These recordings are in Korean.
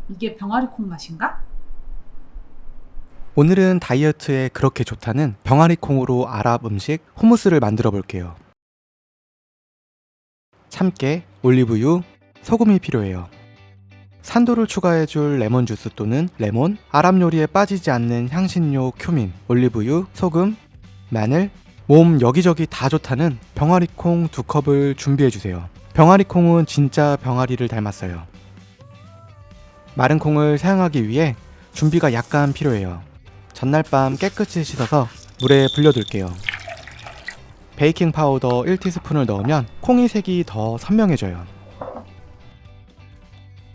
이게 병아리 콩 맛인가? 오늘은 다이어트에 그렇게 좋다는 병아리 콩으로 아랍 음식 후무스를 만들어 볼게요. 참깨, 올리브유, 소금이 필요해요. 산도를 추가해줄 레몬 주스 또는 레몬, 아랍 요리에 빠지지 않는 향신료 큐민, 올리브유, 소금, 마늘, 몸 여기저기 다 좋다는 병아리 콩 2컵을 준비해주세요. 병아리 콩은 진짜 병아리를 닮았어요. 마른 콩을 사용하기 위해 준비가 약간 필요해요. 전날 밤 깨끗이 씻어서 물에 불려둘게요. 베이킹 파우더 1티스푼을 넣으면 콩의 색이 더 선명해져요.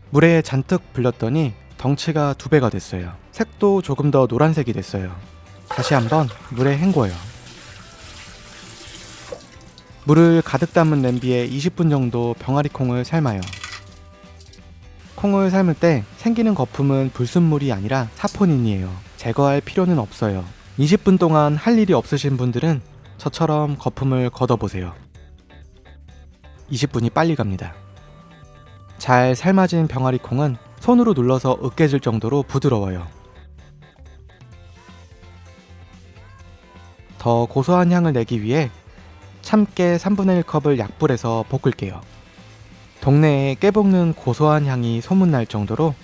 물에 잔뜩 불렸더니 덩치가 2배가 됐어요. 색도 조금 더 노란색이 됐어요. 다시 한번 물에 헹궈요. 물을 가득 담은 냄비에 20분 정도 병아리 콩을 삶아요. 콩을 삶을 때 생기는 거품은 불순물이 아니라 사포닌이에요. 제거할 필요는 없어요. 20분 동안 할 일이 없으신 분들은 저처럼 거품을 걷어보세요. 20분이 빨리 갑니다. 잘 삶아진 병아리 콩은 손으로 눌러서 으깨질 정도로 부드러워요. 더 고소한 향을 내기 위해 참깨 3분의 1컵을 약불에서 볶을게요. 동네에 깨볶는 고소한 향이 소문날 정도로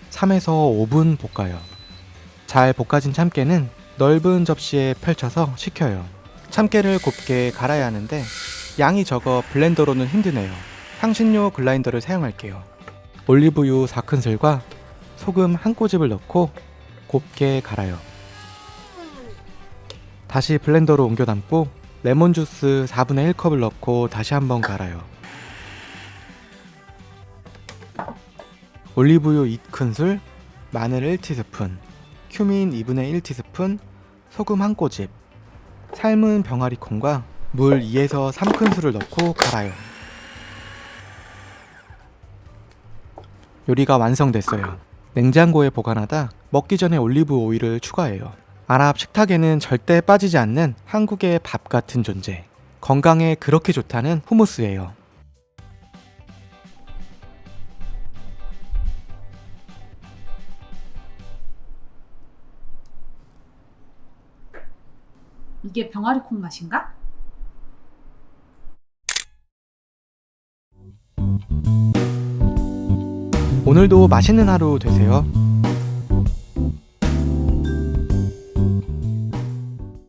3에서 5분 볶아요. 잘 볶아진 참깨는 넓은 접시에 펼쳐서 식혀요. 참깨를 곱게 갈아야 하는데 양이 적어 블렌더로는 힘드네요. 향신료 글라인더를 사용할게요. 올리브유 4큰술과 소금 1꼬집을 넣고 곱게 갈아요. 다시 블렌더로 옮겨 담고 레몬 주스 4분의 1컵을 넣고 다시 한번 갈아요. 올리브유 2큰술, 마늘 1티스푼, 큐민 2분의 1티스푼, 소금 1꼬집, 삶은 병아리 콩과 물 2에서 3큰술을 넣고 갈아요. 요리가 완성됐어요. 냉장고에 보관하다 먹기 전에 올리브 오일을 추가해요. 아랍 식탁에는 절대 빠지지 않는 한국의 밥 같은 존재. 건강에 그렇게 좋다는 후무스예요. 이게 병아리 콩 맛인가? 오늘도 맛있는 하루 되세요.